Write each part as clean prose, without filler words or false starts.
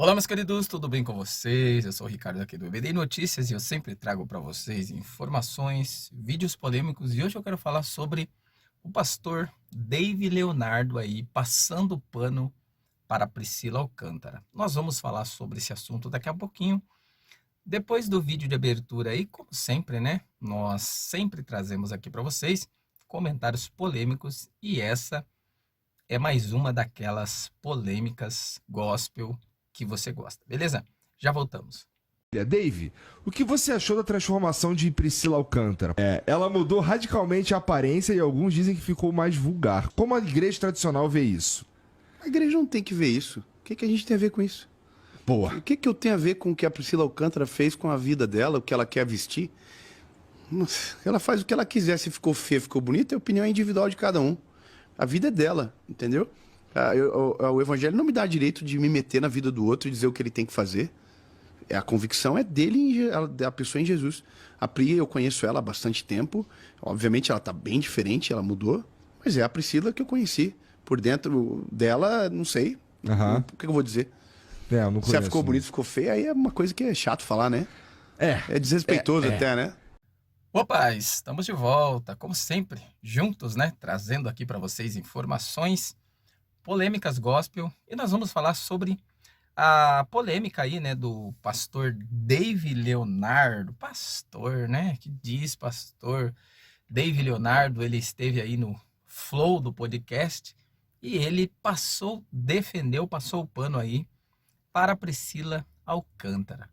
Olá, meus queridos, tudo bem com vocês? Eu sou o Ricardo aqui do EBD Notícias e eu sempre trago para vocês informações, vídeos polêmicos e hoje eu quero falar sobre o pastor Dave Leonardo aí passando pano para Priscila Alcântara. Nós vamos falar sobre esse assunto daqui a pouquinho. Depois do vídeo de abertura aí, como sempre, né? Nós sempre trazemos aqui para vocês comentários polêmicos e essa é mais uma daquelas polêmicas gospel que você gosta, beleza? Já voltamos. Dave, o que você achou da transformação de Priscila Alcântara? Ela mudou radicalmente a aparência e alguns dizem que ficou mais vulgar. Como a igreja tradicional vê isso? A igreja não tem que ver isso. O que a gente tem a ver com isso? Porra. O que eu tenho a ver com o que a Priscila Alcântara fez com a vida dela, o que ela quer vestir? Ela faz o que ela quiser, se ficou feia, ficou bonita, a opinião é individual de cada um. A vida é dela, entendeu? O evangelho não me dá direito de me meter na vida do outro e dizer o que ele tem que fazer. A convicção é dele, da pessoa em Jesus. A Pri, eu conheço ela há bastante tempo. Obviamente ela está bem diferente, ela mudou. Mas é a Priscila que eu conheci. Por dentro dela, não sei. Aham. O que eu vou dizer? Eu não Se ela conheço. ficou bonita, ficou feia, aí é uma coisa que é chato falar, né? É desrespeitoso até, né? Opa, estamos de volta, como sempre, juntos, né? Trazendo aqui para vocês informações polêmicas gospel e nós vamos falar sobre a polêmica aí, né, do pastor Dave Leonardo, pastor, né, que diz pastor Dave Leonardo, ele esteve aí no flow do podcast e ele passou o pano aí para Priscila Alcântara.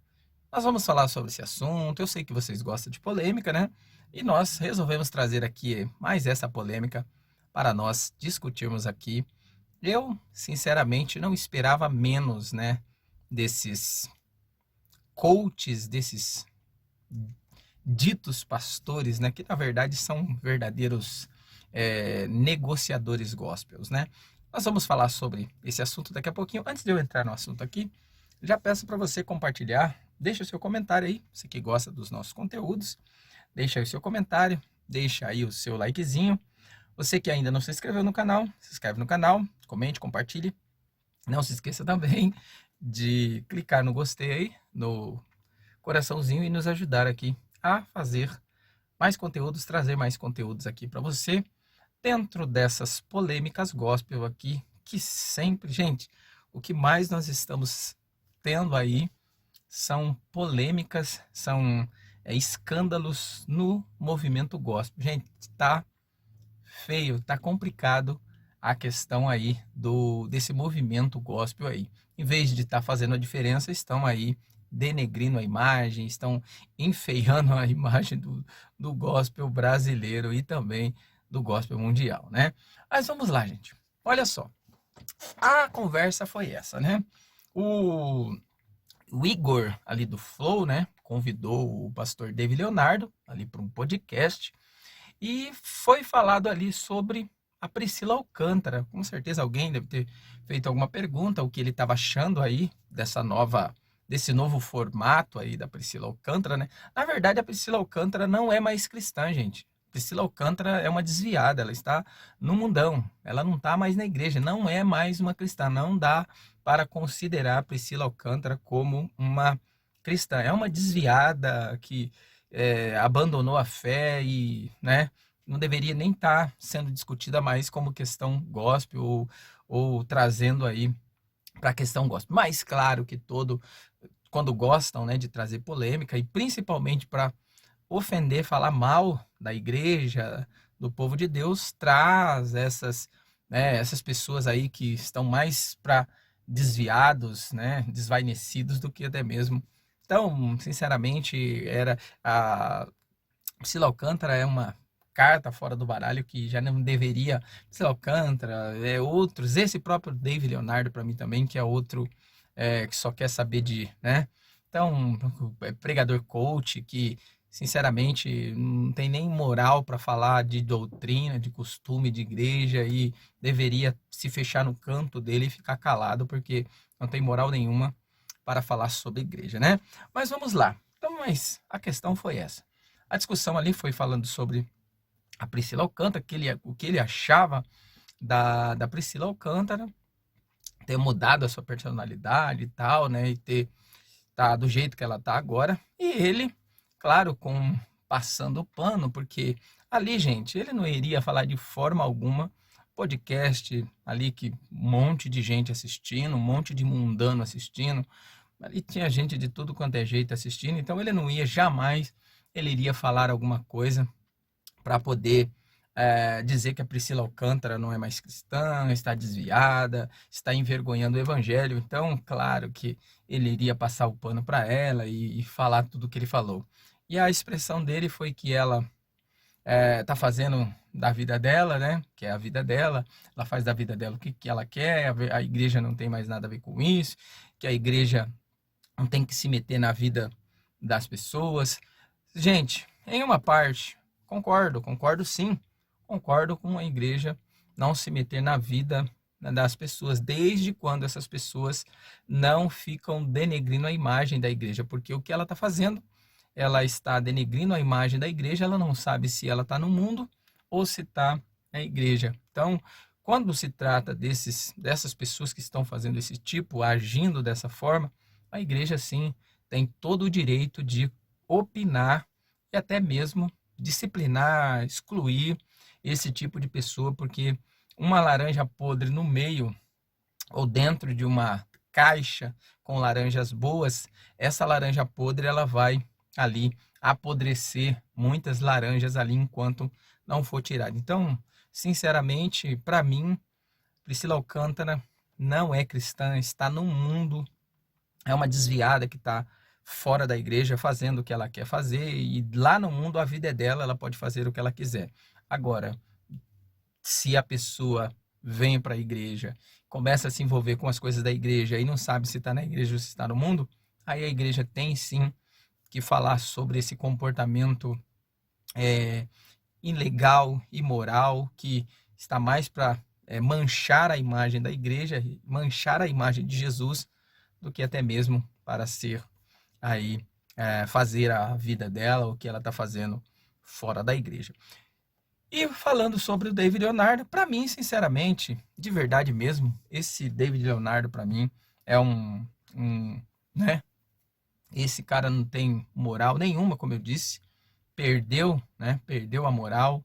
Nós vamos falar sobre esse assunto, eu sei que vocês gostam de polêmica, né, e nós resolvemos trazer aqui mais essa polêmica para nós discutirmos aqui. Eu, sinceramente, não esperava menos, né, desses coaches, desses ditos pastores, né, que na verdade são verdadeiros negociadores gospels, né? Nós vamos falar sobre esse assunto daqui a pouquinho. Antes de eu entrar no assunto aqui, já peço para você compartilhar, deixa o seu comentário aí, você que gosta dos nossos conteúdos, deixa aí o seu comentário, deixa aí o seu likezinho. Você que ainda não se inscreveu no canal, se inscreve no canal, comente, compartilhe. Não se esqueça também de clicar no gostei aí, no coraçãozinho e nos ajudar aqui a fazer mais conteúdos, trazer mais conteúdos aqui para você, dentro dessas polêmicas gospel aqui, que sempre, gente, o que mais nós estamos tendo aí são polêmicas, são escândalos no movimento gospel. Gente, tá feio, tá complicado a questão aí desse movimento gospel aí. Em vez de estar fazendo a diferença, estão aí denegrindo a imagem, estão enfeiando a imagem do gospel brasileiro e também do gospel mundial, né? Mas vamos lá, gente. Olha só. A conversa foi essa, né? O Igor ali do Flow, né? Convidou o pastor David Leonardo ali para um podcast e foi falado ali sobre a Priscila Alcântara. Com certeza alguém deve ter feito alguma pergunta, o que ele estava achando aí desse novo formato aí da Priscila Alcântara, né? Na verdade, a Priscila Alcântara não é mais cristã, gente. Priscila Alcântara é uma desviada, ela está no mundão, ela não está mais na igreja, não é mais uma cristã, não dá para considerar a Priscila Alcântara como uma cristã. É uma desviada que abandonou a fé e, né, não deveria nem estar sendo discutida mais como questão gospel ou trazendo aí para a questão gospel. Mas claro que quando gostam, né, de trazer polêmica e principalmente para ofender, falar mal da igreja, do povo de Deus, traz essas pessoas aí que estão mais para desviados, né, desvainecidos do que até mesmo. Então, sinceramente, a Priscila Alcântara é uma carta fora do baralho que já não deveria. Priscila Alcântara, outros, esse próprio Dave Leonardo para mim também, que é outro que só quer saber de, né? Então, pregador coach que sinceramente não tem nem moral para falar de doutrina, de costume de igreja e deveria se fechar no canto dele e ficar calado porque não tem moral nenhuma para falar sobre igreja, né? Mas vamos lá. Então, mas a questão foi essa. A discussão ali foi falando sobre a Priscila Alcântara, o que ele achava da Priscila Alcântara, ter mudado a sua personalidade e tal, né? E ter tá do jeito que ela tá agora. E ele, claro, com passando o pano, porque ali, gente, ele não iria falar de forma alguma podcast ali que um monte de gente assistindo, um monte de mundano assistindo. Ali tinha gente de tudo quanto é jeito assistindo, então ele não ia jamais, ele iria falar alguma coisa para poder dizer que a Priscila Alcântara não é mais cristã, está desviada, está envergonhando o evangelho. Então, claro que ele iria passar o pano para ela e falar tudo o que ele falou. E a expressão dele foi que ela tá fazendo da vida dela, né? Que é a vida dela. Ela faz da vida dela o que ela quer. A igreja não tem mais nada a ver com isso. Que a igreja não tem que se meter na vida das pessoas. Gente, em uma parte, concordo sim. Concordo com a igreja não se meter na vida, né, das pessoas, desde quando essas pessoas não ficam denegrindo a imagem da igreja, porque o que ela está fazendo, ela está denegrindo a imagem da igreja, ela não sabe se ela está no mundo ou se está na igreja. Então, quando se trata dessas pessoas que estão fazendo esse tipo, agindo dessa forma, a igreja sim tem todo o direito de opinar e até mesmo disciplinar, excluir esse tipo de pessoa, porque uma laranja podre no meio ou dentro de uma caixa com laranjas boas, essa laranja podre ela vai ali apodrecer muitas laranjas ali enquanto não for tirada. Então, sinceramente, para mim, Priscila Alcântara não é cristã, está no mundo, é uma desviada que está fora da igreja fazendo o que ela quer fazer, e lá no mundo a vida é dela, ela pode fazer o que ela quiser. Agora, se a pessoa vem para a igreja, começa a se envolver com as coisas da igreja e não sabe se está na igreja ou se está no mundo, aí a igreja tem sim que falar sobre esse comportamento ilegal, imoral, que está mais para manchar a imagem da igreja, manchar a imagem de Jesus, do que até mesmo para ser aí fazer a vida dela, o que ela está fazendo fora da igreja. E falando sobre o David Leonardo, para mim, sinceramente, de verdade mesmo, esse David Leonardo para mim é né? Esse cara não tem moral nenhuma, como eu disse, perdeu, né? Perdeu a moral,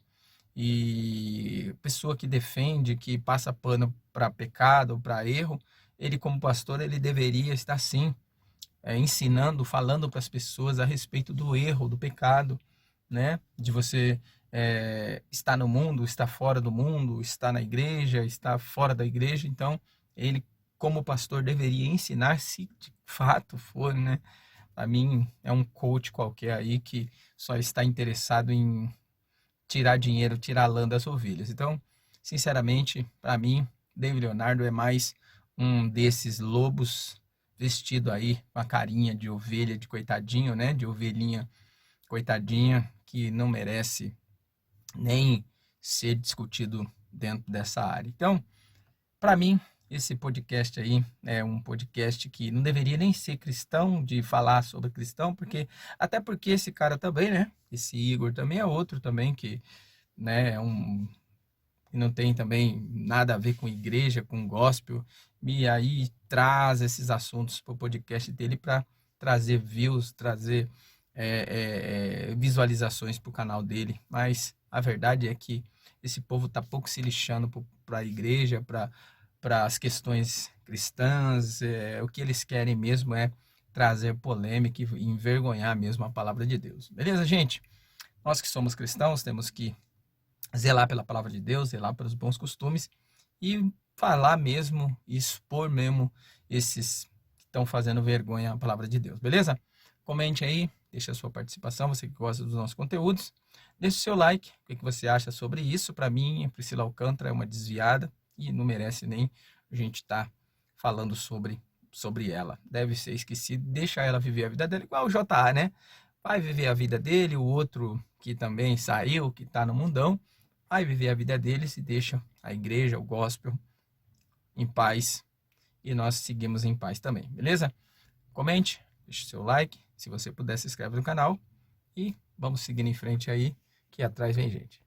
e pessoa que defende, que passa pano para pecado, para erro, ele como pastor, ele deveria estar sim ensinando, falando para as pessoas a respeito do erro, do pecado, né? De você estar no mundo, estar fora do mundo, estar na igreja, estar fora da igreja. Então, ele, como pastor, deveria ensinar, se de fato for, né? Para mim, é um coach qualquer aí que só está interessado em tirar dinheiro, tirar lã das ovelhas. Então, sinceramente, para mim, David Leonardo é mais um desses lobos vestido aí com a carinha de ovelha, de coitadinho, né? De ovelhinha coitadinha, que não merece nem ser discutido dentro dessa área. Então, para mim, esse podcast aí é um podcast que não deveria nem ser cristão, de falar sobre cristão, até porque esse cara também, né? Esse Igor também é outro também que, né, não tem também nada a ver com igreja, com gospel, e aí traz esses assuntos para o podcast dele para trazer views, trazer visualizações para o canal dele. Mas a verdade é que esse povo está pouco se lixando para a igreja, para as questões cristãs. O que eles querem mesmo é trazer polêmica e envergonhar mesmo a palavra de Deus. Beleza, gente? Nós que somos cristãos temos que zelar pela palavra de Deus, zelar pelos bons costumes e falar mesmo, expor mesmo esses que estão fazendo vergonha à palavra de Deus, beleza? Comente aí, deixe a sua participação, você que gosta dos nossos conteúdos, deixe o seu like, o que você acha sobre isso. Para mim, a Priscila Alcântara é uma desviada e não merece nem a gente estar falando sobre ela. Deve ser esquecido, deixa ela viver a vida dela, igual o JA, né? Vai viver a vida dele, o outro que também saiu, que está no mundão, vai viver a vida deles e deixa a igreja, o gospel, em paz. E nós seguimos em paz também, beleza? Comente, deixe seu like, se você puder se inscreve no canal e vamos seguindo em frente aí, que atrás vem gente.